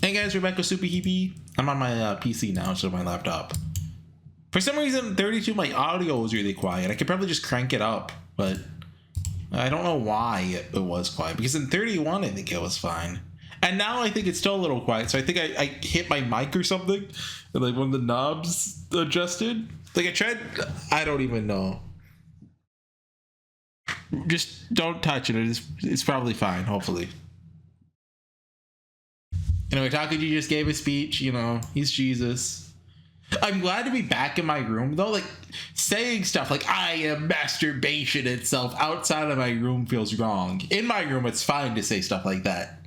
Hey guys, we're back with SubaHibi. I'm on my PC now, so my laptop. For some reason, 32, my audio was really quiet. I could probably just crank it up, but I don't know why it was quiet. Because in 31, I think it was fine. And now I think it's still a little quiet. So I think I hit my mic or something. And like when the knobs adjusted. Like I tried, I don't even know. Just don't touch it. It's probably fine, hopefully. Anyway, Tekeli-li-li-li just gave a speech, you know, he's Jesus. I'm glad to be back in my room, though. Like, saying stuff like, I am masturbation itself outside of my room feels wrong. In my room, it's fine to say stuff like that.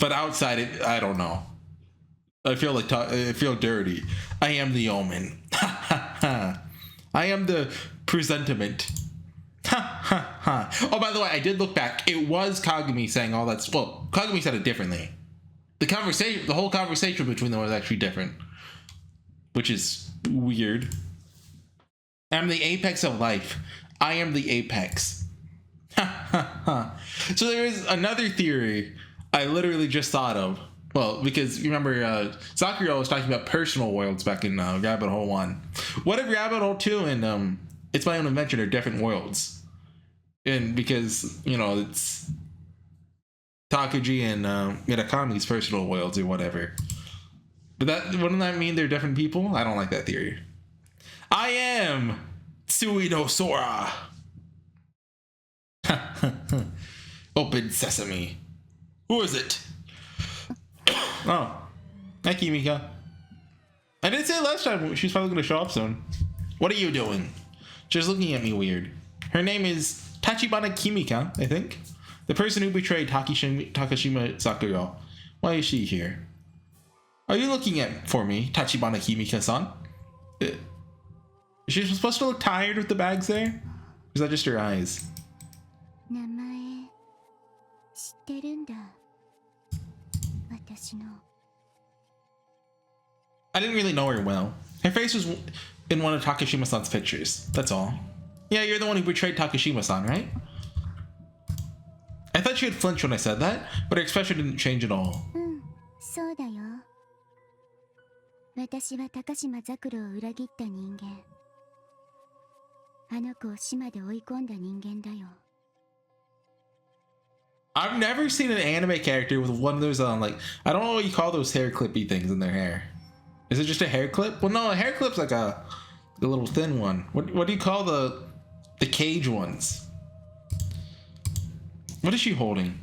But outside it, I don't know. I feel like, I feel dirty. I am the omen. I am the presentiment. Oh, by the way, I did look back. It was Kagami saying all that. Well, Kagami said it differently. The whole conversation between them was actually different, which is weird. I'm the apex of life. I am the apex. So there is another theory I literally just thought of. Well, because you remember Sakura was talking about personal worlds back in Rabbit Hole 1. What if Rabbit Hole 2 and It's My Own Invention are different worlds? And because, you know, it's Takagi and Mirakami's personal worlds or whatever. But wouldn't that mean they're different people? I don't like that theory. I am Tsuino Sora. Open sesame. Who is it? Oh. Hi, Kimika. I didn't say last time she's probably going to show up soon. What are you doing? She's looking at me weird. Her name is Tachibana Kimika, I think. The person who betrayed Takashima Sakura. Why is she here? Are you looking for me, Tachibana Kimika-san? Is she supposed to look tired with the bags there? Or is that just her eyes? I didn't really know her well. Her face was in one of Takashima-san's pictures. That's all. Yeah, you're the one who betrayed Takashima-san, right? I thought she would flinch when I said that, but her expression didn't change at all. I've never seen an anime character with one of those like, I don't know what you call those hair clippy things in their hair. Is it just a hair clip? Well, no, a hair clip's like a little thin one. What do you call the cage ones? What is she holding?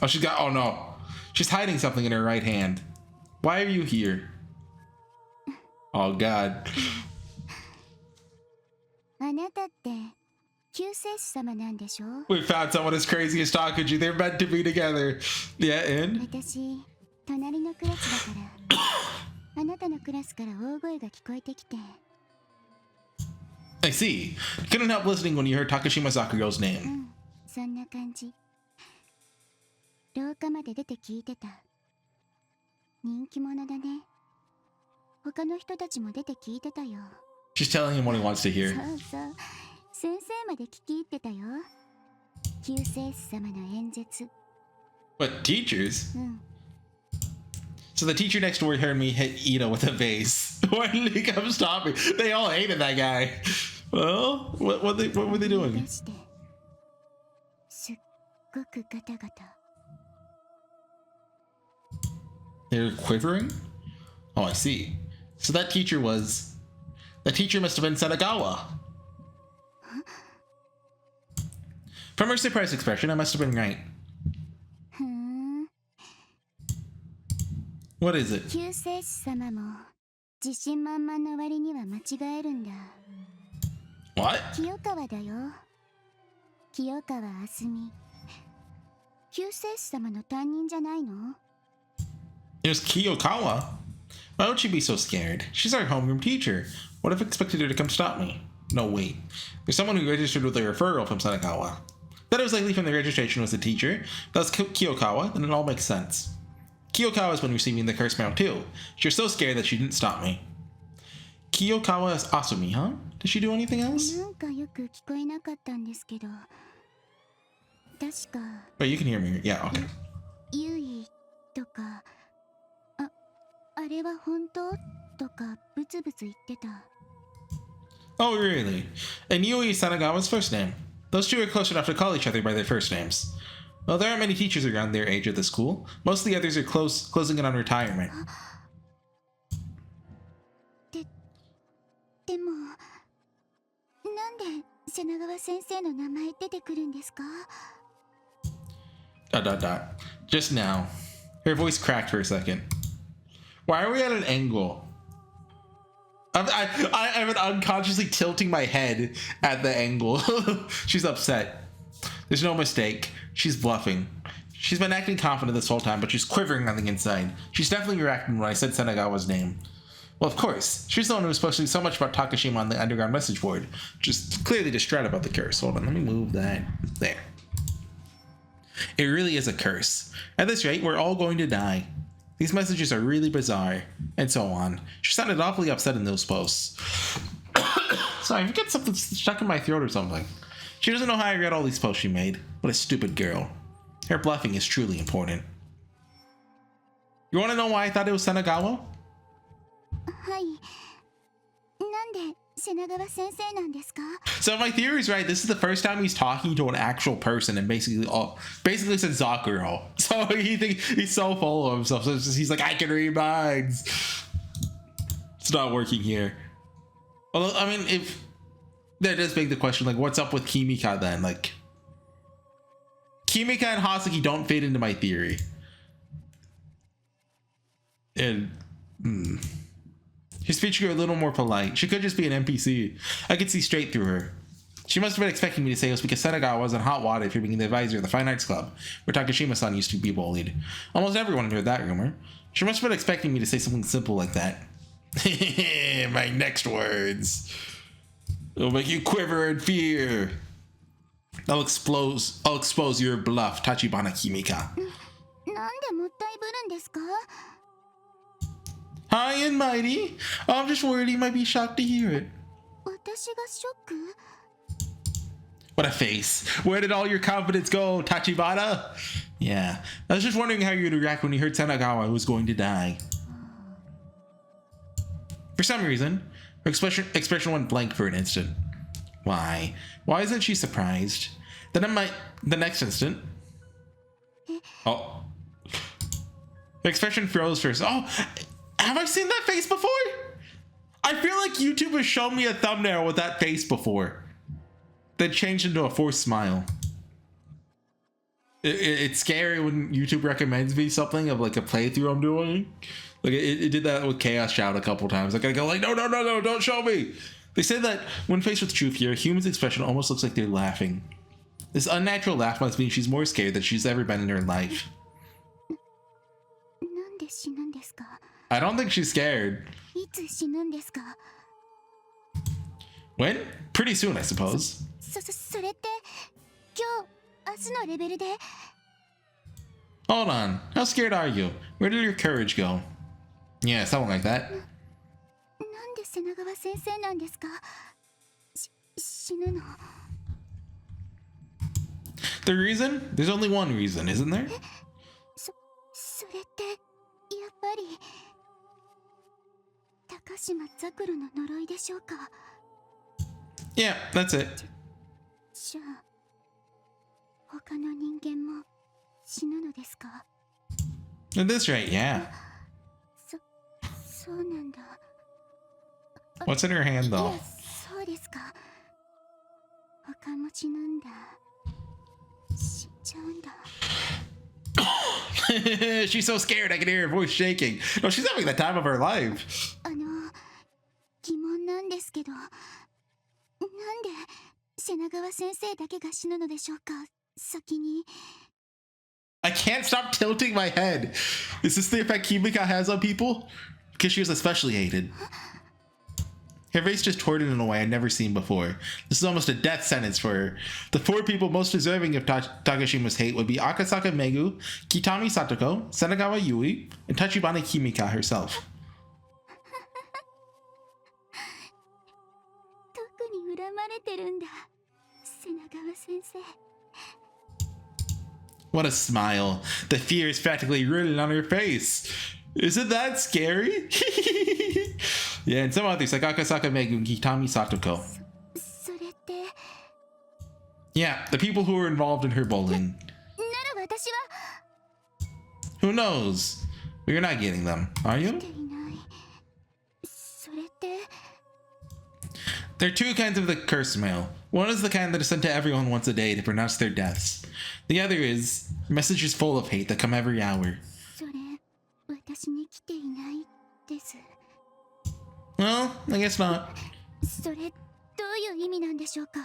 Oh, she's got, oh no. She's hiding something in her right hand. Why are you here? Oh God. We found someone as crazy as Takagi. They're meant to be together. Yeah, and? I see. You couldn't help listening when you heard Takashima Sakura's name. She's telling him what he wants to hear. What, teachers? So the teacher next door heard me hit Ida with a vase. Why did he come stop me? They all hated that guy. Well, what were they doing? They're quivering? Oh, I see. So that teacher must have been Sadagawa. From her surprised expression, I must have been right. What is it? What? It was Kiyokawa? Why would she be so scared? She's our homeroom teacher. What if I expected her to come stop me? No, wait. There's someone who registered with a referral from Sadagawa. That it was likely from the registration was the teacher. That was Kiyokawa, then it all makes sense. Kiyokawa's been receiving the curse mail too. She was so scared that she didn't stop me. Kiyokawa is Asumi, huh? Did she do anything else? Wait, you can hear me. Yeah, okay. あれは本当とかブツブツ言ってた。 Oh, really? And Yui is Sanagawa's first name. Those two are close enough to call each other by their first names. Well, there aren't many teachers around their age at the school. Most of the others are closing in on retirement. でもなんで瀬名川先生の名前出てくるんですか？ Just now. Her voice cracked for a second. Why are we at an angle? I've been unconsciously tilting my head at the angle. She's upset. There's no mistake. She's bluffing. She's been acting confident this whole time, but she's quivering on the inside. She's definitely reacting when I said Senagawa's name. Well, of course. She's the one who was posting so much about Takashima on the underground message board. Just clearly distraught about the curse. Hold on, let me move that. There. It really is a curse. At this rate, we're all going to die. These messages are really bizarre. And so on. She sounded awfully upset in those posts. Sorry, I get something stuck in my throat or something. She doesn't know how I read all these posts she made. What a stupid girl. Her bluffing is truly important. You want to know why I thought it was Senagawa? はい。なんで瀬名川先生なんですか？ So if my theory is right, this is the first time he's talking to an actual person and basically said Zakuro. So he's so full of himself. So he's like, I can read minds. It's not working here. Although, I mean, if that does beg the question, like, what's up with Kimika then? Like, Kimika and Hasaki don't fit into my theory. And she's featuring a little more polite. She could just be an NPC. I could see straight through her. She must have been expecting me to say it was because Senagawa wasn't hot water for being the advisor of the Fine Arts Club, where Takashima-san used to be bullied. Almost everyone heard that rumor. She must have been expecting me to say something simple like that. My next words. It'll make you quiver in fear. I'll expose your bluff, Tachibana Kimika. なんでもったいぶるんですか？ High and mighty. I'm just worried he might be shocked to hear it. 私がショック？ What a face. Where did all your confidence go, Tachibana? Yeah, I was just wondering how you'd react when you heard Senagawa was going to die. For some reason, her expression went blank for an instant. Why? Why isn't she surprised? Then the next instant. Oh. The expression froze first. Oh, have I seen that face before? I feel like YouTube has shown me a thumbnail with that face before. That changed into a forced smile. It's scary when YouTube recommends me something of like a playthrough I'm doing. Like it did that with Chaos Shout a couple times. Like I go like, no, don't show me. They say that when faced with true fear, a human's expression almost looks like they're laughing. This unnatural laugh must mean she's more scared than she's ever been in her life. なんで死ぬんですか？ I don't think she's scared. いつ死ぬんですか？ When? Pretty soon, I suppose. それって今日明日のレベルで Hold on. How scared are you? Where did your courage go? Yeah, something like that. なんで瀬名川先生なんですか？死ぬの？ The reason? There's only one reason, isn't there? それってやっぱり高島ザクロの呪いでしょうか？ Yeah, that's it. じゃあ他の人間も死ぬのですか？ At this rate, yeah. そうなんだ。 What's in her hand, い though? や、そうですか。他も死ぬんだ。死んじゃうんだ。 She's so scared I can hear her voice shaking. No, she's having the time of her life. 疑問なんですけど、なんで瀬名川先生だけが死ぬのでしょうか？先に。 I can't stop tilting my head. Is this the effect Kimika has on people? Because she was especially hated. Her face just tortured in a way I'd never seen before. This is almost a death sentence for her. The four people most deserving of Takashima's hate would be Akasaka Megu, Kitami Satoko, Senagawa Yui, and Tachibana Kimika herself. 特に恨まれてるんだ、瀬名川先生。 What a smile. The fear is practically written on her face. Isn't that scary? Yeah, and some others like Akasaka Megu and Kitami Satoko. それって Yeah, the people who were involved in her bullying. なら私は Who knows? But you're not getting them, are 来 you? ていないそれって There are two kinds of the curse mail. One is the kind that is sent to everyone once a day to pronounce their deaths. The other is messages full of hate that come every hour. それ私に来ていないです Well, I guess not. それどういう意味なんでしょうか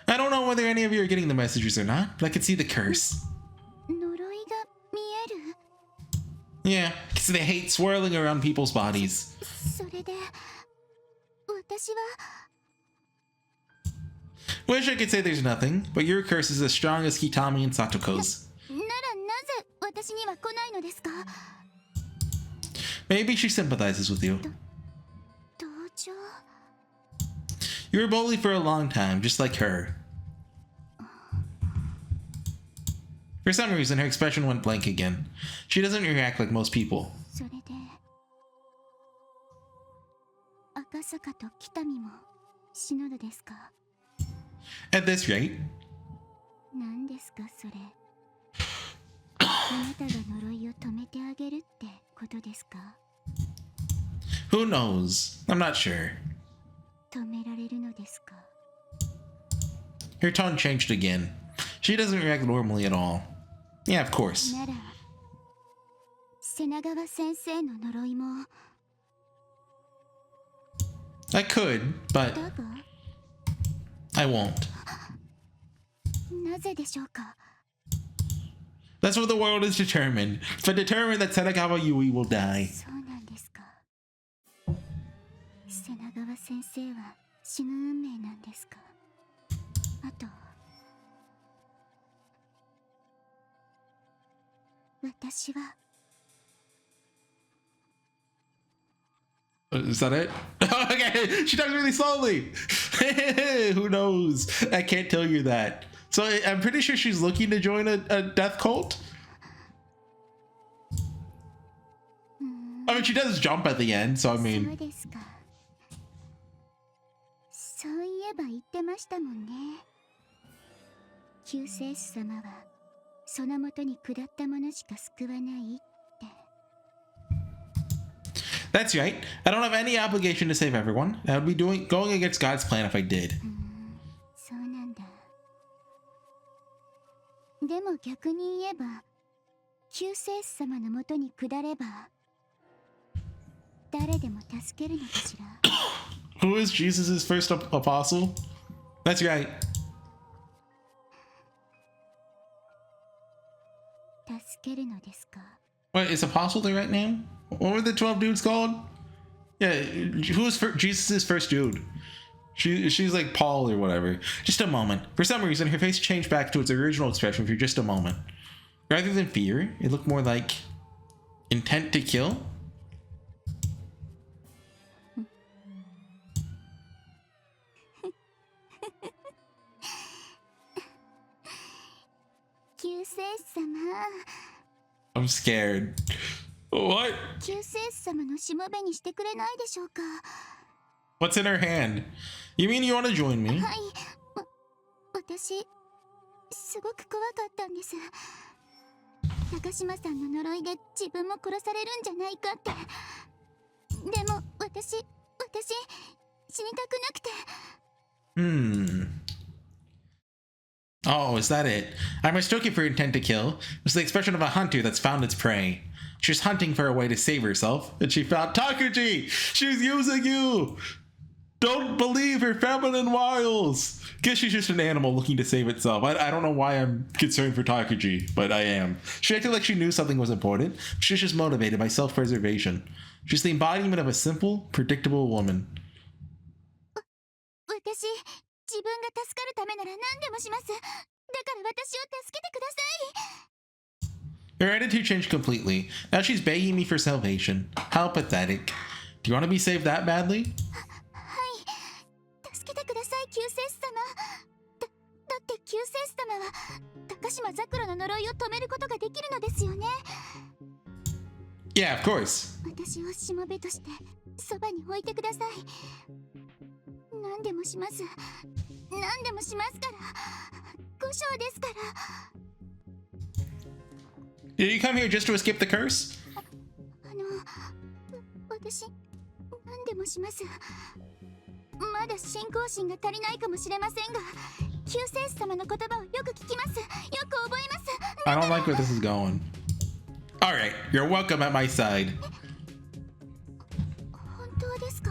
I don't know whether any of you are getting the messages or not, but I can see the curse. 呪いが見える Yeah, I can see the hate swirling around people's bodies. それで私は Wish I could say there's nothing, but your curse is as strong as Kitami and Satoko's. ならなぜ私には来ないのですか Maybe she sympathizes with you. 同情 You were bullied for a long time, just like her. For some reason, her expression went blank again. She doesn't react like most people. それで赤坂と北見も死ぬのですか At this rate, 何ですかそれあなたが呪いを止めてあげるってことですか who knows? I'm not sure. 止められるのですか Her tone changed again. She doesn't react normally at all. Yeah, of course. なら瀬名川先生の呪いも I could, but だが I won't. なぜでしょうか That's what the world is determined. It's been determined that Senagawa Yui will die. そうなんですか瀬名川先生は死ぬ運命なんですかあと私は Is that it? Okay, she talks really slowly. Who knows? I can't tell you that. So I'm pretty sure she's looking to join a death cult. I mean, she does jump at the end, so I そう mean, ですかそういえば言ってましたもんね救世主様はそのもとに下ったものしか救わないって that's right. I don't have any obligation to save everyone. I would be going against God's plan if I did. そうなんだでも逆に言えば救世主様のもとに下れば誰でも助けるのかしら Who is Jesus' first apostle? That's right. 助けるのですか What, is apostle the right name? What were the 12 dudes called? Yeah, who was Jesus' first dude? She's like Paul or whatever. Just a moment. For some reason, her face changed back to its original expression for just a moment. Rather than fear, it looked more like intent to kill. I'm scared. What? 救世主様のしもべにしてくれないでしょうか What's in her hand? You mean you want to join me? はい私すごく怖かったんです高島さんの呪いで自分も殺されるんじゃないかってでも私死にたくなくて Oh, is that it? I mistook it for intent to kill. It's the expression of a hunter that's found its prey. She was hunting for a way to save herself, and she found Takuji! She's using you! Don't believe her feminine wiles! Guess she's just an animal looking to save itself. I don't know why I'm concerned for Takuji, but I am. She acted like she knew something was important. She was just motivated by self-preservation. She's the embodiment of a simple, predictable woman. 私自分が助かるためなら何でもしますだから私を助けてください Her attitude changed completely. Now she's begging me for salvation. How pathetic. Do you want to be saved that badly? はい助けてください救世主様だって救世主様は高島桜の呪いを止めることができるのですよね Yeah, of course. 私をしもべとしてそばに置いてください。何でもします。何でもしますから。故障ですから。Did you come here just to escape the curse? 私何でもします。まだ信仰心が足りないかもしれませんが、救世主様の言葉をよく聞きます。よく覚えます。 I don't like where this is going. Alright, you're welcome at my side. 本当ですか?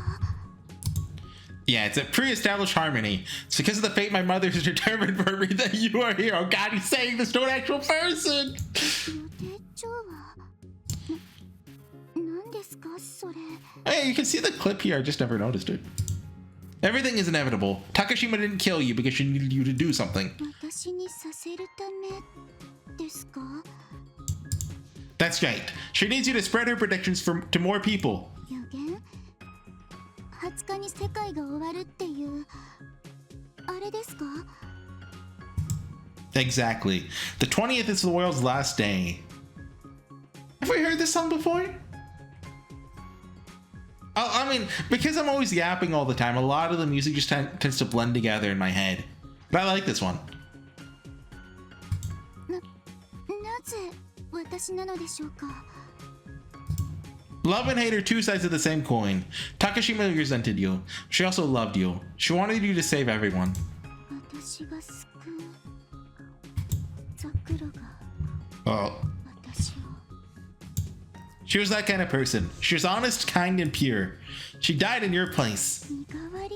Yeah, it's a pre-established harmony. It's because of the fate my mother has determined for me that you are here. Oh god, he's saying this to an actual person! 予定調は何ですかそれ? Hey, you can see the clip here, I just never noticed it. Everything is inevitable. Takashima didn't kill you because she needed you to do something. 私にさせるためですか? That's right. She needs you to spread her predictions to more people. 予言? 20日に世界が終わるっていうあれですか? Exactly. The 20th is the world's last day. Have we heard this song before? I mean, because I'm always yapping all the time, a lot of the music just tends to blend together in my head. But I like this one. なぜ私なのでしょうか? Love and hate are two sides of the same coin. Takashima resented you. She also loved you. She wanted you to save everyone. 私が救うザクロが Oh. 私を She was that kind of person. She was honest, kind, and pure. She died in your place. 身代わり?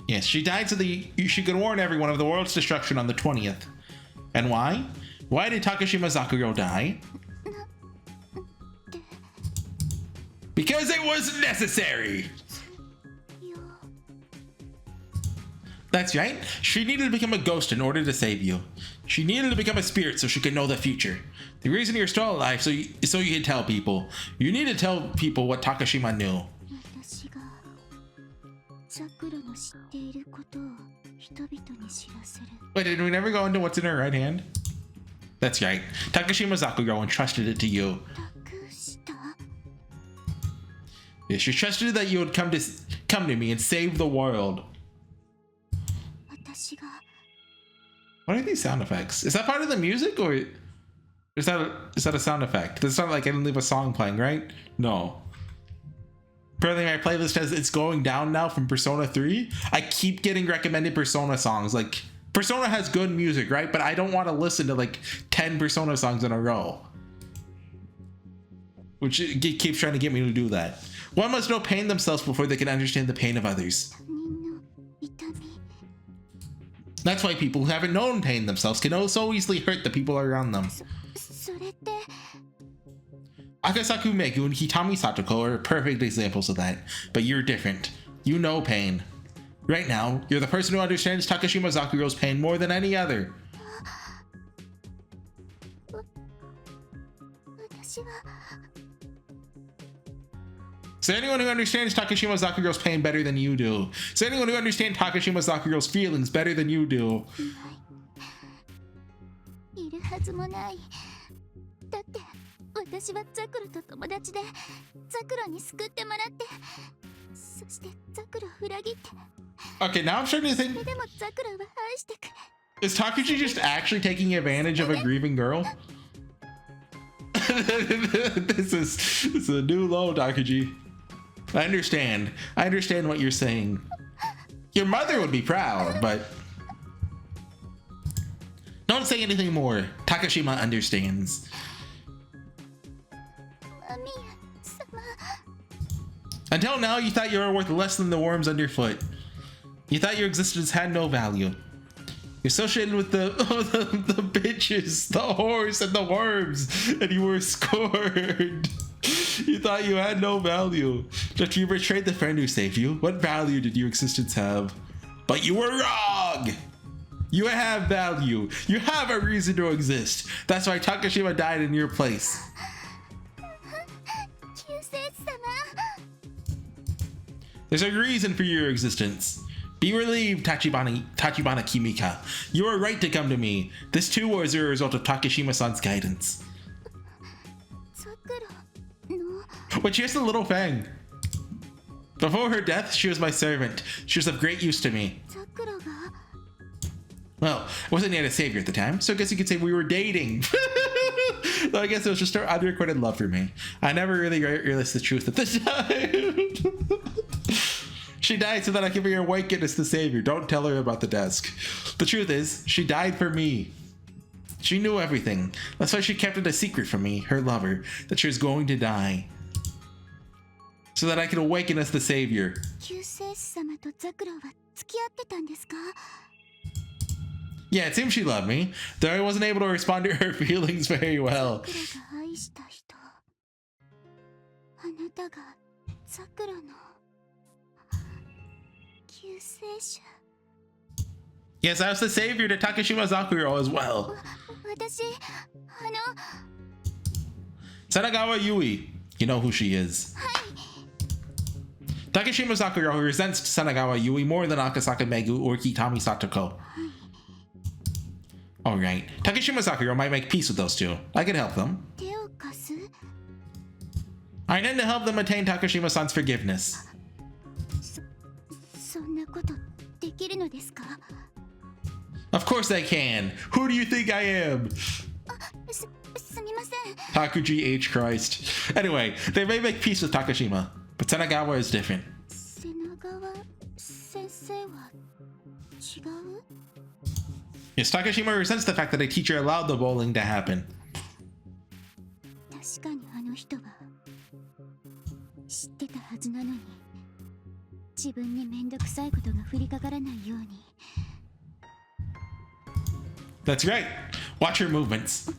Yes, she died so that she could warn everyone of the world's destruction on the 20th. And why? Why did Takashima Zakuro die? Because it was necessary! That's right. She needed to become a ghost in order to save you. She needed to become a spirit so she could know the future. The reason you're still alive so you can tell people. You need to tell people what Takashima knew. 私がザクロの知っていることを人々に知らせる. Wait, did we never go into what's in her right hand? That's right. Takashima Zakuro entrusted it to you. 託した? Yeah, she trusted that you would come to me and save the world. 私が What are these sound effects? Is that part of the music or is that a sound effect? It's not like I didn't leave a song playing, right? No. Apparently my playlist has it's going down now from Persona 3. I keep getting recommended Persona songs. Like Persona has good music, right? But I don't want to listen to like 10 Persona songs in a row. Which it keeps trying to get me to do that. One must know pain themselves before they can understand the pain of others. 他人の痛み That's why people who haven't known pain themselves can so easily hurt the people around them. それって Akasaku Meku and Hitami Satoko are perfect examples of that, but you're different. You know pain. Right now, you're the person who understands Takashima Zakuro's pain more than any other. 私は Is there anyone who understands Takashima Zakuro's pain better than you do? Is there anyone who understands Takashima Zakuro's feelings better than you do? いるはずもない。だって私はザクロと友達でザクロに救ってもらって、そしてザクロを裏切って、 Okay, now I'm starting to そ think, れでもザクロは愛してくれ。 is Takashi just actually taking advantage of a grieving girl? This is a new low, Takashi. I understand what you're saying. Your mother would be proud, but don't say anything more. Takashima understands. マミヤ様 Until now, you thought you were worth less than the worms underfoot. You thought your existence had no value. You're associated with the bitches, the whores, and the worms, and you were scorned. You thought you had no value. That you betrayed the friend who saved you. What value did your existence have? But you were wrong! You have value. You have a reason to exist. That's why Takashima died in your place. 救世主様 There's a reason for your existence. Be relieved, Tachibana Kimika. You are right to come to me. This too was a result of Takashima-san's guidance. ザ But she has a little fang. Before her death, she was my servant. She was of great use to me. Well, I wasn't yet a savior at the time, so I guess you could say we were dating. Though I guess it was just her unrequited love for me. I never really realized the truth at the time. She died so that I could be her white witness, the savior. Don't tell her about the desk. The truth is, she died for me. She knew everything. That's why she kept it a secret from me, her lover, that she was going to die. So that I could awaken as the savior. Yeah, it seems she loved me, though I wasn't able to respond to her feelings very well. Yes, I was the savior to Takashima Zakuro as well. Sanagawa Yui. You know who she is. Takashima Zakuro resents Sanagawa Yui more than Akasaka Megu or Kitami Satoko. Alright, Takashima Zakuro might make peace with those two. I could help them. I intend to help them attain Takashima-san's forgiveness. Of course I can. Who do you think I am? Takuji H. Christ. Anyway, they may make peace with Takashima, but Sanagawa is different. Yes, Takashima resents the fact that a teacher allowed the bowling to happen. That's right. Watch her movements.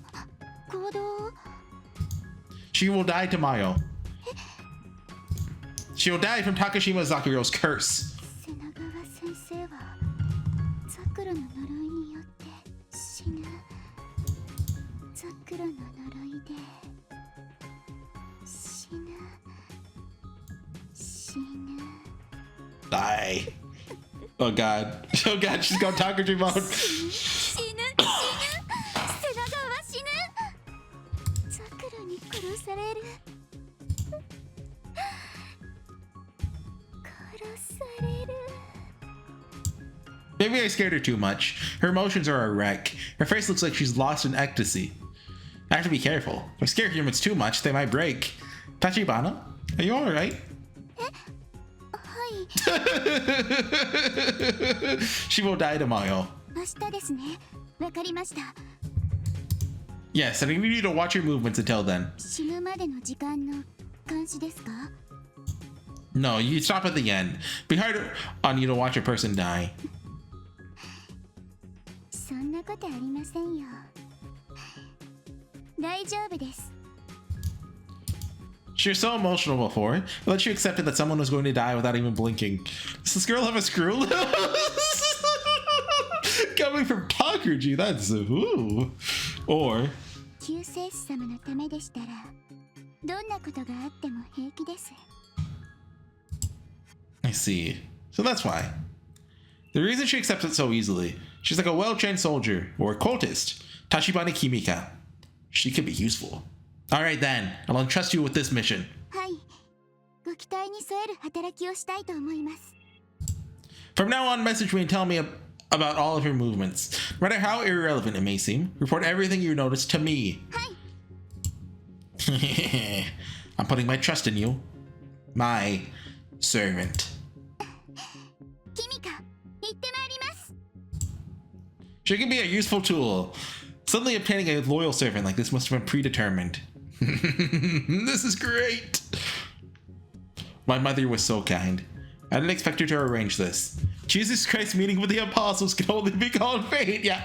She will die tomorrow. She will die from Takashima Zakuro's curse. Die. Oh god. Oh god, she's got Takuji mode. Maybe I scared her too much. Her emotions are a wreck. Her face looks like she's lost in ecstasy. I have to be careful. If I scare humans too much, they might break. Tachibana, are you alright? She will die tomorrow. Yes, and I need you to watch your movements until then. No, you stop at the end. Be hard on you to watch a person die. She was so emotional before, but then she accepted that someone was going to die without even blinking. Does this girl have a screw? Coming from Takuji, that's ooh. Or I see. So that's why. The reason she accepts it so easily. She's like a well-trained soldier or a cultist. Tachibana Kimika. She could be useful. Alright then, I'll entrust you with this mission. From now on, message me and tell me about all of your movements. No matter how irrelevant it may seem, report everything you notice to me. I'm putting my trust in you. My servant. She can be a useful tool. Suddenly obtaining a loyal servant like this must have been predetermined. This is great. My mother was so kind. I didn't expect her to arrange this. Jesus Christ meeting with the apostles can only be called fate. Yeah.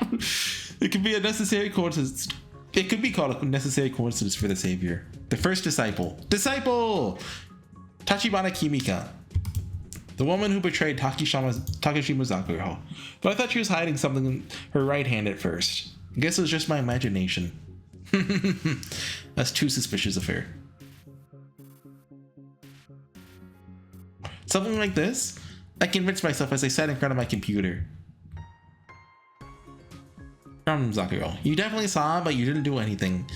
It could be a necessary coincidence. It could be called a necessary coincidence for the savior. The first disciple. Disciple! Tachibana Kimika. The woman who betrayed Takashima Zakuro. But I thought she was hiding something in her right hand at first. I guess it was just my imagination. That's too suspicious of her. Something like this? I convinced myself as I sat in front of my computer. From Zakuro. You definitely saw, but you didn't do anything.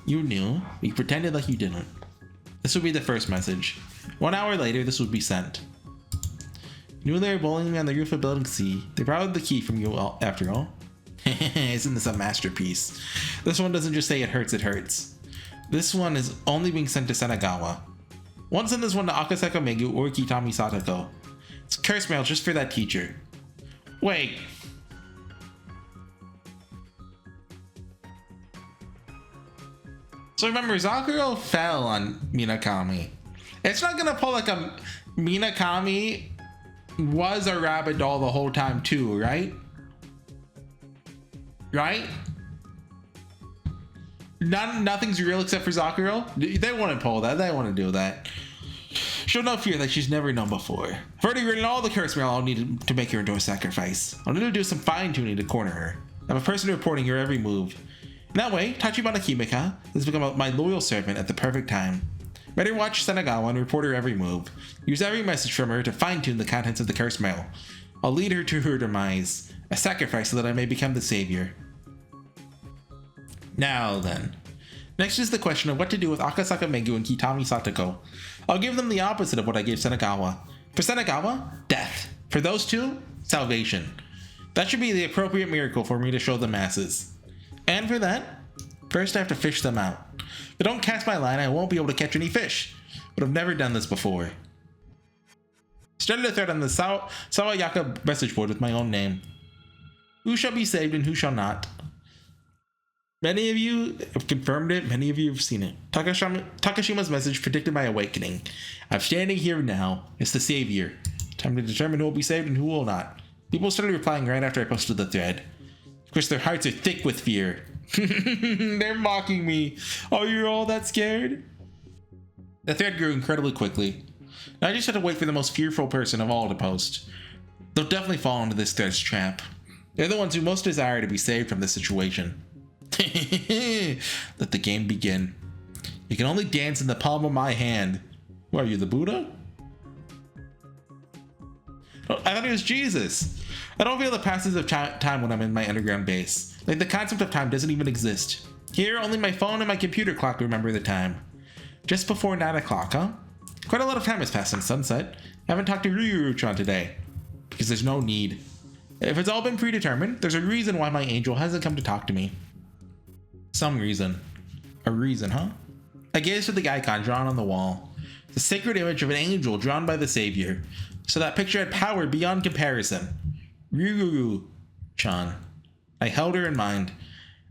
You knew. You pretended like you didn't. This would be the first message. 1 hour later, this would be sent. You knew they were bullying me on the roof of building C. They borrowed the key from you after all. Isn't this a masterpiece? This one doesn't just say it hurts, it hurts. This one is only being sent to Senagawa. Won't send this one to Akasaka Megu or Kitami Satoko. It's curse mail just for that teacher. Wait. So remember, Zakuro fell on Minakami. It's not gonna pull like a Minakami was a rabbit doll the whole time too, right? Right? Nothing's real except for Zakuro. They wouldn't pull that. They want to do that. Show no fear that she's never known before. I've already written all the curse mail I'll need to make her into a sacrifice. I'll need to do some fine-tuning to corner her. I'm a person reporting her every move. In that way, Tachibana Kimika has become my loyal servant at the perfect time. Better watch Senagawa and report her every move. Use every message from her to fine-tune the contents of the curse mail. I'll lead her to her demise, a sacrifice so that I may become the savior. Now then. Next is the question of what to do with Akasaka Megu and Kitami Satoko. I'll give them the opposite of what I gave Senagawa. For Senagawa, death. For those two, salvation. That should be the appropriate miracle for me to show the masses. And for that, first I have to fish them out. If I don't cast my line, I won't be able to catch any fish. But I've never done this before. Started a thread on the Sawayaka message board with my own name. Who shall be saved and who shall not? Many of you have confirmed it, many of you have seen it. Takashima's message predicted my awakening. I'm standing here now. It's the savior. Time to determine who will be saved and who will not. People started replying right after I posted the thread. Of course, their hearts are thick with fear. They're mocking me. Oh, you're all that scared? The thread grew incredibly quickly. Now I just have to wait for the most fearful person of all to post. They'll definitely fall into this thread's trap. They're the ones who most desire to be saved from this situation. Let the game begin. You can only dance in the palm of my hand. What are you, the Buddha? Oh, I thought he was Jesus. I don't feel the passage of time when I'm in my underground base. Like the concept of time doesn't even exist. Here, only my phone and my computer clock remember the time. Just before 9 o'clock, huh? Quite a lot of time has passed since sunset. I haven't talked to Ryuru-chan today. Because there's no need. If it's all been predetermined, there's a reason why my angel hasn't come to talk to me. Some reason. A reason, huh? I gazed at the icon drawn on the wall. The sacred image of an angel drawn by the savior. So that picture had power beyond comparison. Ryuru-chan. I held her in mind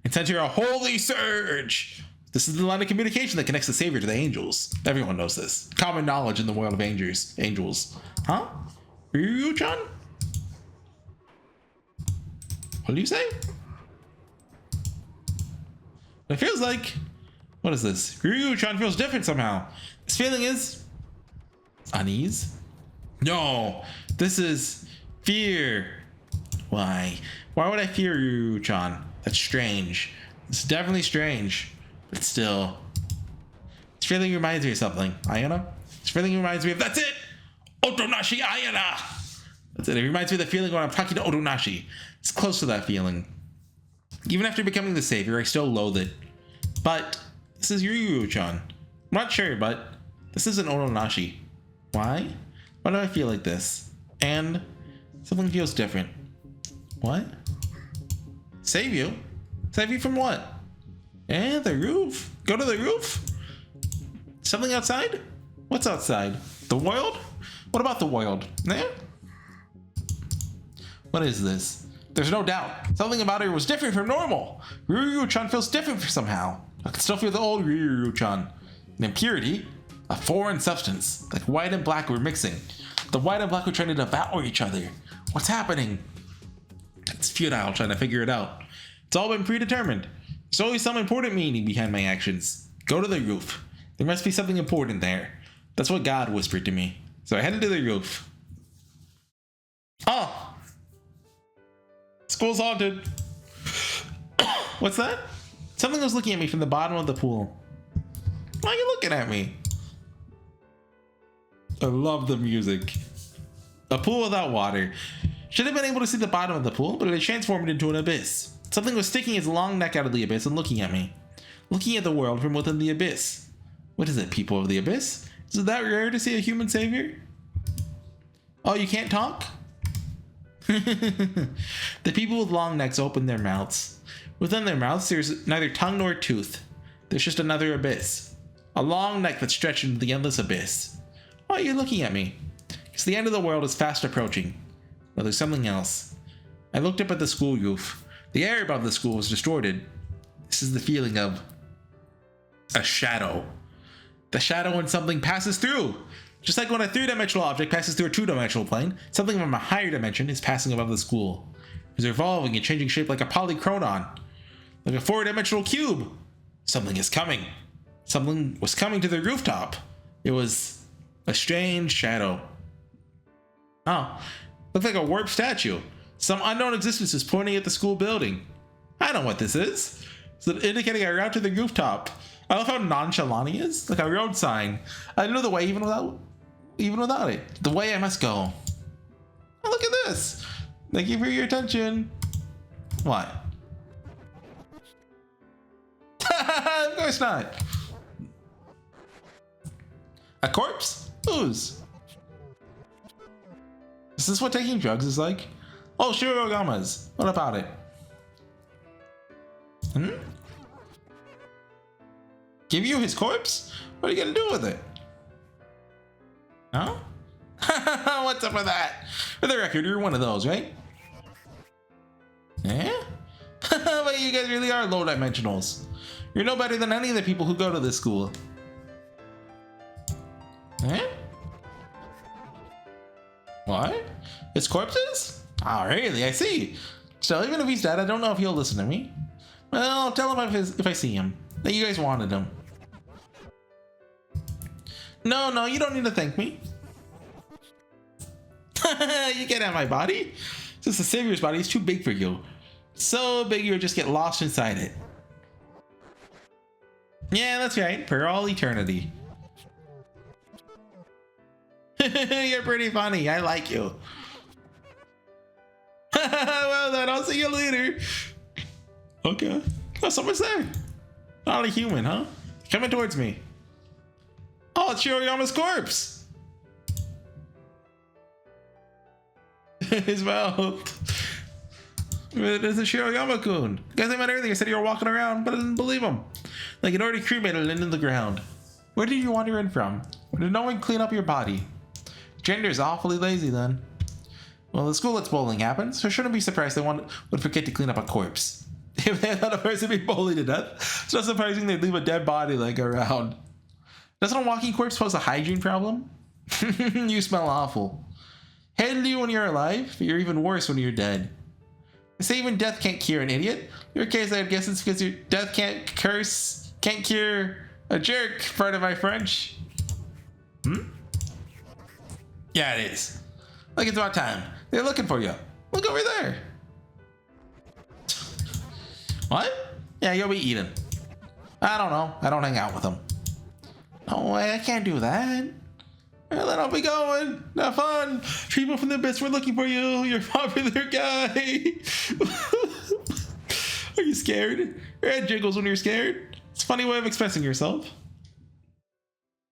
and sent her a holy surge. This is the line of communication that connects the savior to the angels. Everyone knows this. Common knowledge in the world of angels. Huh? Ryuru-chan? What do you say? It feels like... What is this? Ryuru-chan feels different somehow. This feeling is... unease? No! This is... fear. Why? Why would I fear Ryuru-chan? That's strange. It's definitely strange. But still... This feeling reminds me of something. Ayana? This feeling reminds me of... That's it! Otonashi Ayana! That's it. It reminds me of the feeling when I'm talking to Otonashi. It's close to that feeling. Even after becoming the savior, I still loathe it. But this is Ryuru-chan. I'm not sure, but this isn't Otonashi. Why? Why do I feel like this? And something feels different. What? Save you? Save you from what? Eh, the roof? Go to the roof? Something outside? What's outside? The world? What about the world? Eh? What is this? There's no doubt. Something about her was different from normal. Ryuru-chan feels different somehow. I can still feel the old Ryuru-chan. An impurity, a foreign substance, like white and black were mixing. The white and black were trying to devour each other. What's happening? It's futile trying to figure it out. It's all been predetermined. There's always some important meaning behind my actions. Go to the roof. There must be something important there. That's what God whispered to me. So I headed to the roof. Oh! School's haunted. What's that? Something was looking at me from the bottom of the pool. Why are you looking at me? I love the music. A pool without water. Should have been able to see the bottom of the pool, but it had transformed into an abyss. Something was sticking its long neck out of the abyss and looking at me. looking at the world from within the abyss. What is it, people of the abyss? Is it that rare to see a human savior? Oh, you can't talk? The people with long necks open their mouths. Within their mouths, there's neither tongue nor tooth. There's just another abyss. A long neck that stretches into the endless abyss. Why are you looking at me? Because the end of the world is fast approaching. Well, there's something else. I looked up at the school roof. The air above the school was distorted. This is the feeling of a shadow. The shadow when something passes through. Just like when a three-dimensional object passes through a two-dimensional plane, something from a higher dimension is passing above the school. It's evolving and changing shape like a polychronon. Like a four-dimensional cube. Something is coming. Something was coming to the rooftop. It was a strange shadow. Oh, looked like a warped statue. Some unknown existence is pointing at the school building. I know what this is. It's indicating a route to the rooftop. I love how nonchalant he is. Like a road sign. I know the way even without it. The way I must go. Oh, look at this. Thank you for your attention. What? Of course not. A corpse? Whose? Is this what taking drugs is like? Oh, Shirogama's. What about it? Give you his corpse? What are you gonna do with it? No? What's up with that? For the record, you're one of those, right? Yeah? But you guys really are low dimensionals. You're no better than any of the people who go to this school. Eh? What? It's corpses? Oh, really? I see. So even if he's dead, I don't know if he'll listen to me. Well, I'll tell him if I see him. That you guys wanted him. No, you don't need to thank me. You can't have my body. Since the Savior's body is too big for you. So big you'll just get lost inside it. Yeah, that's right. For all eternity. You're pretty funny. I like you. Well then, I'll see you later. Okay. Oh, someone's there. Not a human, huh? Coming towards me. Oh, it's Shirogama's corpse. His mouth. This is Shirogama-kun. The guys I met earlier said you were walking around, but I didn't believe him. Like it already cremated into the ground. Where did you wander in from? Where did no one clean up your body? Gender's awfully lazy then. Well, the school lets bowling happen, so I shouldn't be surprised they would forget to clean up a corpse. If they let a person be bullied to death, it's not surprising they'd leave a dead body like around. Doesn't a walking corpse pose a hygiene problem? You smell awful. Hated you when you're alive, but you're even worse when you're dead. They say even death can't cure an idiot. In your case, I'd guess it's because your death can't cure a jerk, part of my French. Yeah, it is. Like it's about time. They're looking for you. Look over there. What? Yeah, you'll be eaten. I don't know. I don't hang out with them. No way, I can't do that. Well, then I'll be going. Have fun. People from the abyss were looking for you. You're a popular guy. Are you scared? Your head jiggles when you're scared. It's a funny way of expressing yourself.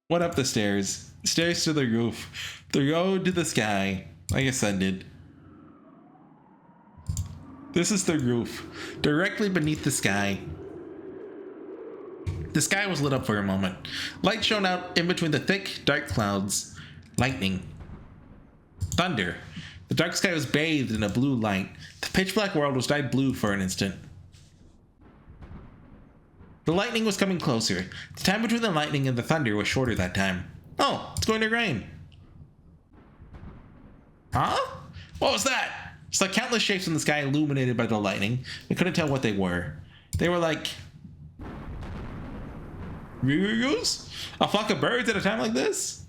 What up the stairs? Stairs to the roof. The road to the sky. I ascended. This is the roof. Directly beneath the sky. The sky was lit up for a moment. Light shone out in between the thick, dark clouds. Lightning. Thunder. The dark sky was bathed in a blue light. The pitch-black world was dyed blue for an instant. The lightning was coming closer. The time between the lightning and the thunder was shorter that time. Oh, it's going to rain. Huh? What was that? It's like countless shapes in the sky illuminated by the lightning. We couldn't tell what they were. They were like... Ryuryus? A flock of birds at a time like this?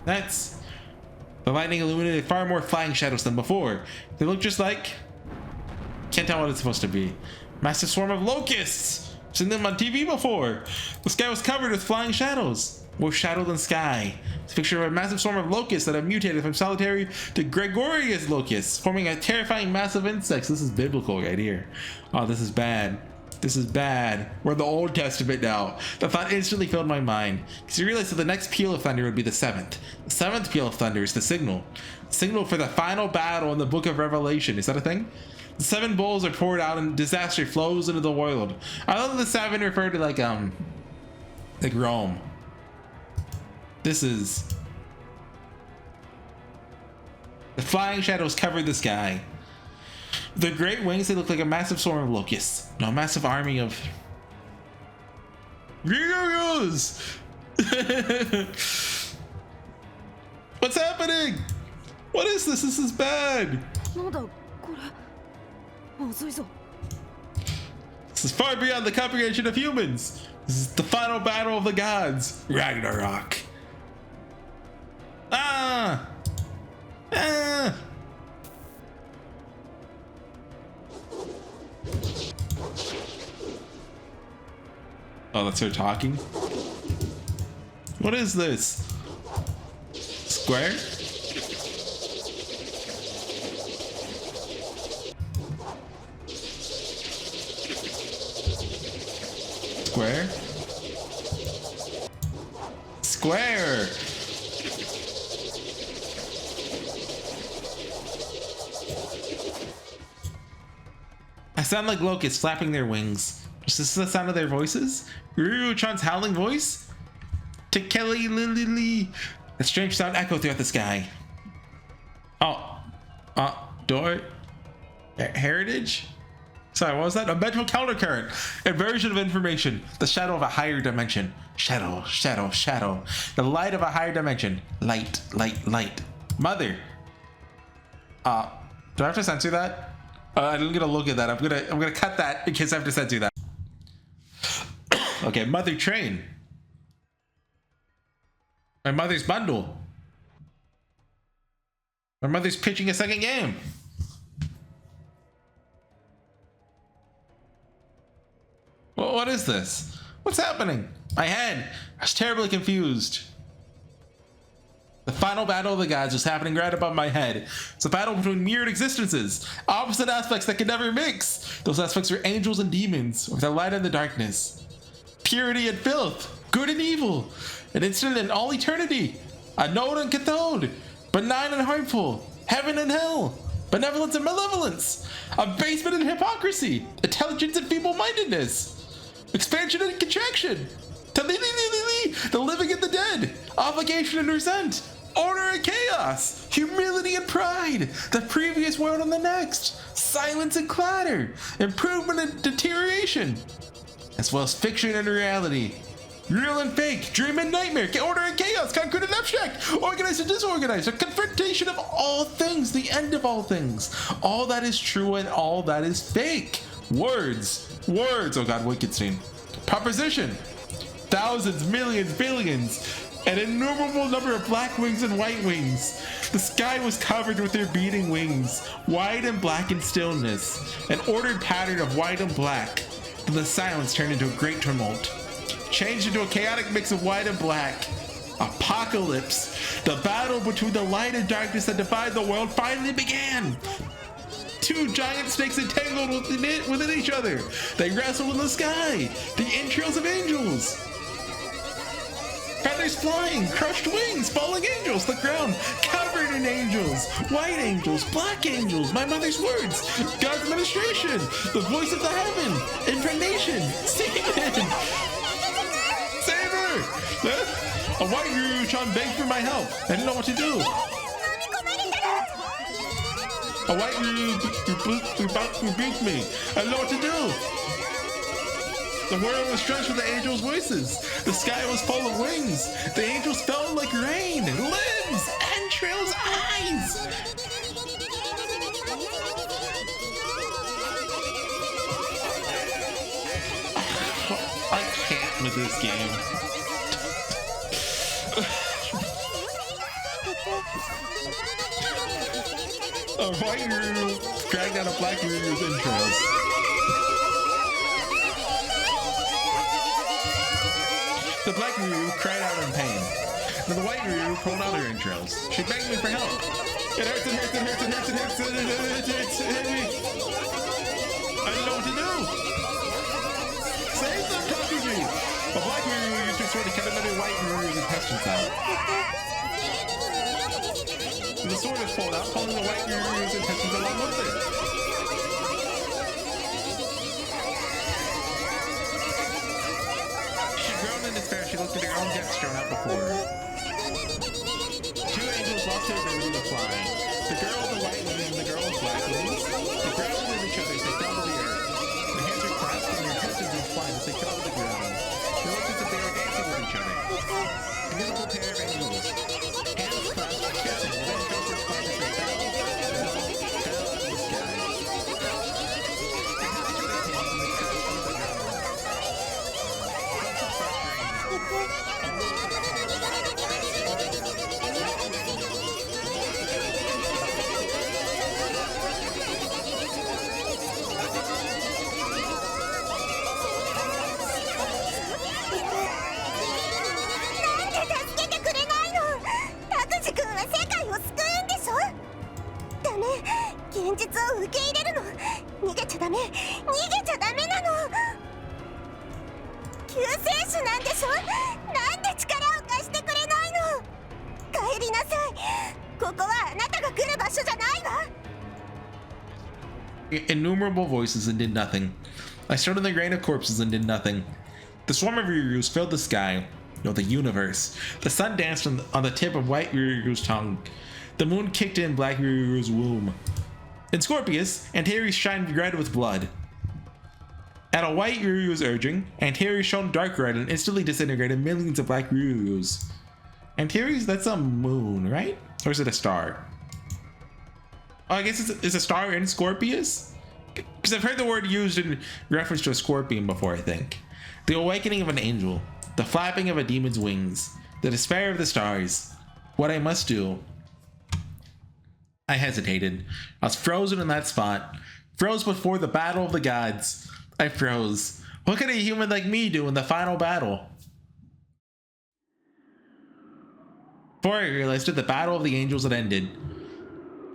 That's... The lightning illuminated far more flying shadows than before. They look just like... Can't tell what it's supposed to be. Massive swarm of locusts! I've seen them on TV before. The sky was covered with flying shadows. More shadow than sky. It's a picture of a massive swarm of locusts that have mutated from solitary to gregarious locusts, forming a terrifying mass of insects. This is biblical right here. Oh, this is bad. This is bad. We're the Old Testament now. The thought instantly filled my mind, because you realized that the next peal of thunder would be the seventh. The seventh peal of thunder is the signal. Signal for the final battle in the book of Revelation. Is that a thing? The seven bowls are poured out and disaster flows into the world. I love the seven referred to like Rome. This is... The flying shadows covered the sky. The great wings, they look like a massive swarm of locusts. No, a massive army of... Gyros! What's happening? What is this? This is bad. This is far beyond the comprehension of humans. This is the final battle of the gods. Ragnarok. Ah! Ah! Oh, that's her talking? What is this? Square? Square? Square! I sound like locusts flapping their wings. Is this the sound of their voices? Ryu-chan's howling voice? Tekeli-li-li-li. A strange sound echoed throughout the sky. Door? Heritage? Sorry, what was that? A mental countercurrent. Inversion of information. The shadow of a higher dimension. Shadow, shadow, shadow. The light of a higher dimension. Light, light, light. Mother. Do I have to censor that? I didn't get a look at that. I'm gonna cut that in case I have to censor that. Okay, mother train. My mother's bundle. My mother's pitching a second game. What is this? What's happening? My head. I was terribly confused. The final battle of the gods was happening right above my head. It's a battle between mirrored existences, opposite aspects that could never mix. Those aspects are angels and demons, or the light and the darkness. Purity and filth, good and evil, an instant and all eternity. Anode and cathode, benign and harmful, heaven and hell, benevolence and malevolence, abasement and hypocrisy, intelligence and feeble-mindedness, expansion and contraction, tekelililili, the living and the dead, obligation and resent, order and chaos, humility and pride, the previous world and the next, silence and clatter, improvement and deterioration, as well as fiction and reality, real and fake, dream and nightmare, order and chaos, concrete and abstract, organized and disorganized, a confrontation of all things, the end of all things, all that is true and all that is fake. Words, oh god, Wittgenstein. Proposition, thousands, millions, billions, an innumerable number of black wings and white wings. The sky was covered with their beating wings, white and black in stillness, an ordered pattern of white and black. Then the silence turned into a great tumult, changed into a chaotic mix of white and black. Apocalypse. The battle between the light and darkness that divide the world finally began. Two giant snakes entangled within each other. They wrestled in the sky, the entrails of angels. Feathers flying, crushed wings, falling angels, the ground covered in angels, white angels, black angels, my mother's words, God's administration, the voice of the heaven, incarnation, Stephen, save her! A white Ryu-chan begged for my help. I didn't know what to do. A white Ryu rebuked me. I didn't know what to do. The world was drenched with the angels' voices. The sky was full of wings. The angels fell like rain, limbs, entrails, eyes. I can't with this game. A white Ryu dragged out a black Ryu's entrails. The black Ryu cried out in pain. And the white Ryu pulled out her entrails. She begged me for help. It hurts, it hurts, it hurts, it hurts, it hurts, it hurts, it hurts, it hurts. I didn't know what to do. used her sword to cut another white Ruru's intestines out. And the sword is pulled out, pulling the white Ruru's intestines along with it. She groaned in despair. She looked at her own death strewn out before her. Two angels lost their ability to fly. The girl with the white wings and the girl with black wings. They grappled with each other as they fell to the earth. Their hands were clasped and their intestines were flying as they fell to the ground. They looked as if they were dancing with each other. A beautiful pair of angels. Hands clasped, kissing, and then felt their flash as they fell out of the sky. They held each other's hands and they crashed on the ground. Felt so frustrating. Innumerable voices and did nothing. I stood in the rain of corpses and did nothing. The swarm of Ryuryus filled the sky, no, the universe. The sun danced on the tip of white Ryuryu's tongue. The moon kicked in black Ryuryu's womb. In Scorpius, Antares shined red with blood. At a white Ryuryu's urging, Antares shone dark red and instantly disintegrated millions of black Ryuryus. Antares, that's a moon, right? Or is it a star? Oh, I guess it's a star in Scorpius? Because I've heard the word used in reference to a scorpion before, I think. The awakening of an angel. The flapping of a demon's wings. The despair of the stars. What I must do. I hesitated. I was frozen in that spot. Froze before the battle of the gods. I froze. What could a human like me do in the final battle? Before I realized it, the battle of the angels had ended.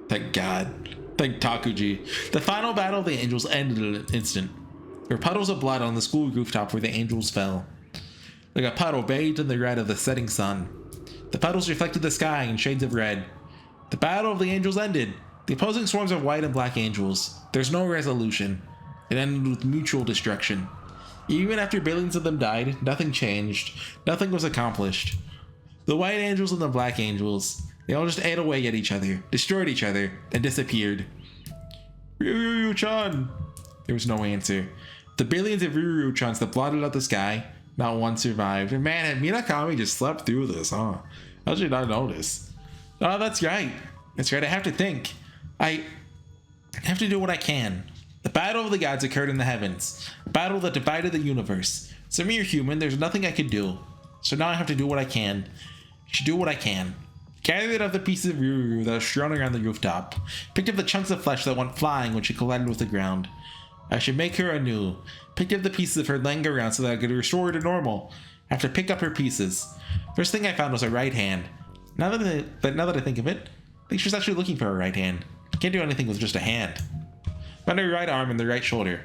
Thank God. Thank Takuji. The final battle of the angels ended in an instant. There were puddles of blood on the school rooftop where the angels fell. Like a puddle bathed in the red of the setting sun. The puddles reflected the sky in shades of red. The battle of the angels ended. The opposing swarms of white and black angels. There's no resolution. It ended with mutual destruction. Even after billions of them died, nothing changed. Nothing was accomplished. The white angels and the black angels, they all just ate away at each other, destroyed each other, and disappeared. Ryuryu-chan! There was no answer. The billions of Ryuryu-chans that blotted out the sky, not one survived. And man, had Minakami just slept through this, huh? How did you not notice? Oh, that's right. That's right, I have to think. I have to do what I can. The battle of the gods occurred in the heavens. A battle that divided the universe. As a mere human, there's nothing I could do. So now I have to do what I can. I should do what I can. Gathered up the pieces of Ryuryu that were strewn around the rooftop. Picked up the chunks of flesh that went flying when she collided with the ground. I should make her anew. Picked up the pieces of her laying around so that I could restore her to normal. I have to pick up her pieces. First thing I found was her right hand. Now that I think of it, I think she was actually looking for her right hand. Can't do anything with just a hand. Found her right arm and the right shoulder.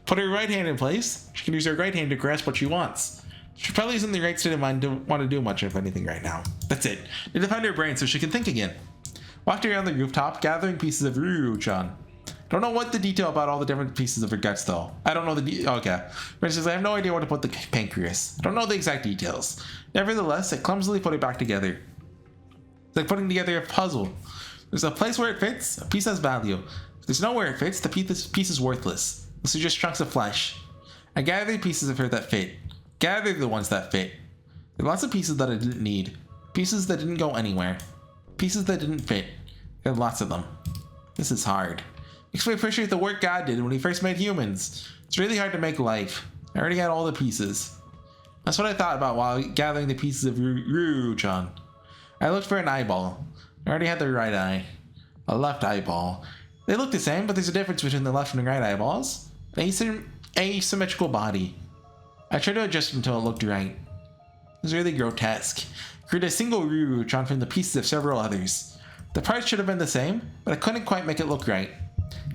Put her right hand in place. She can use her right hand to grasp what she wants. She probably isn't in the right state of mind to want to do much of anything right now. That's it. Need to find her brain so she can think again. Walked around the rooftop, gathering pieces of Ryuryu-chan. Don't know what the detail about all the different pieces of her guts, though. I don't know okay. For instance, I have no idea where to put the pancreas. I don't know the exact details. Nevertheless, I clumsily put it back together. It's like putting together a puzzle. There's a place where it fits, a piece has value. If there's nowhere it fits, the piece is worthless. These are just chunks of flesh. I gathered pieces of her that fit. Gathered the ones that fit. There are lots of pieces that I didn't need. Pieces that didn't go anywhere. Pieces that didn't fit. There are lots of them. This is hard. Makes me appreciate the work God did when he first made humans. It's really hard to make life. I already had all the pieces. That's what I thought about while gathering the pieces of Ryuryu-chan. I looked for an eyeball. I already had the right eye. A left eyeball. They look the same, but there's a difference between the left and the right eyeballs. An asymmetrical body. I tried to adjust until it looked right. It was really grotesque. Created a single Ryuryu-chan from the pieces of several others. The parts should have been the same, but I couldn't quite make it look right.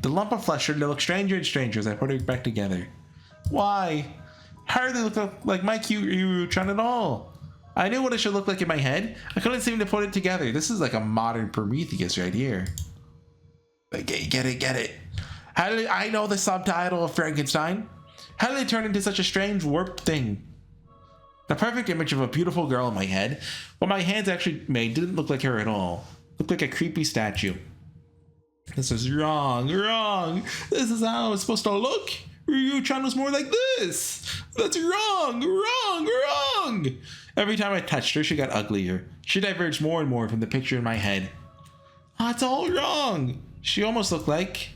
The lump of flesh started to look stranger and stranger as I put it back together. Why? Hardly look like my cute Ryu-chan at all. I knew what it should look like in my head. I couldn't seem to put it together. This is like a modern Prometheus right here. Okay, get it. How did I know the subtitle of Frankenstein? How did they turn into such a strange, warped thing? The perfect image of a beautiful girl in my head. What my hands actually made didn't look like her at all. Looked like a creepy statue. This is wrong. This is how it's supposed to look. Ryu-chan was more like this. That's wrong. Every time I touched her, she got uglier. She diverged more and more from the picture in my head. Oh, it's all wrong. She almost looked like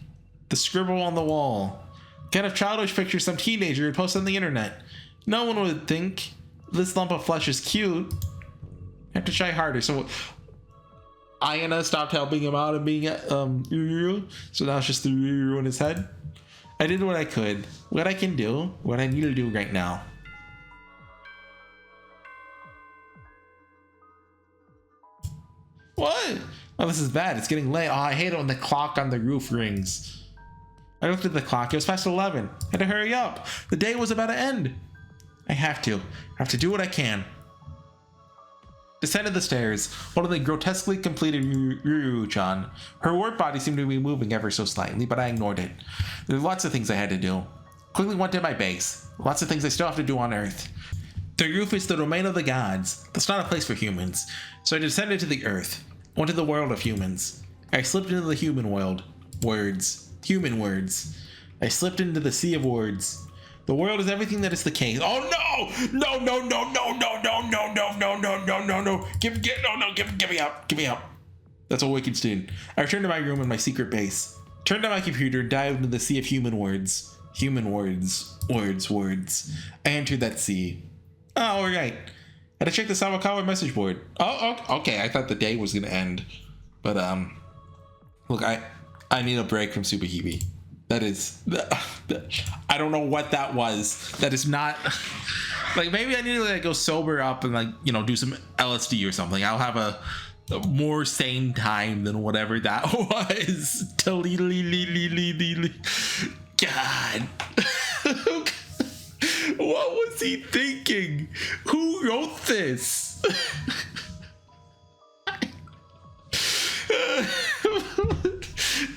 the scribble on the wall. Kind of childish picture some teenager would post on the internet. No one would think this lump of flesh is cute. I have to try harder. So Ayana stopped helping him out and being Ryu. So now it's just the Ryu in his head. I did what I could. What I can do. What I need to do right now. What? Oh, this is bad. It's getting late. Oh, I hate it when the clock on the roof rings. I looked at the clock. It was past 11. I had to hurry up. The day was about to end. I have to do what I can. Descended the stairs, holding the grotesquely completed Ryu-chan. Her warped body seemed to be moving ever so slightly, but I ignored it. There were lots of things I had to do. Quickly went to my base. Lots of things I still have to do on Earth. The roof is the domain of the gods. That's not a place for humans. So I descended to the Earth. Went to the world of humans. I slipped into the human world. Human words. I slipped into the sea of words. The world is everything that is the case. Oh no! No! Give me up. That's what Wicked did. I returned to my room in my secret base. Turned on my computer, dived into the sea of human words. Words. I entered that sea. Oh, alright. Had to check the Sawakawa message board. Oh, okay. I thought the day was gonna end. But, look, I need a break from SubaHibi. That is... I don't know what that was. That is not... Like, maybe I need to, like, go sober up and, like, you know, do some LSD or something. I'll have a more sane time than whatever that was. Tekeli-li-li-li-li. God. What was he thinking? Who wrote this?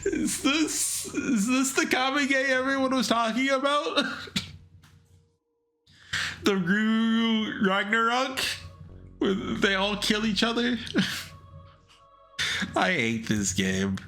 Is this the Kamige everyone was talking about? The Ryu Ragnarok? Where they all kill each other? I hate this game.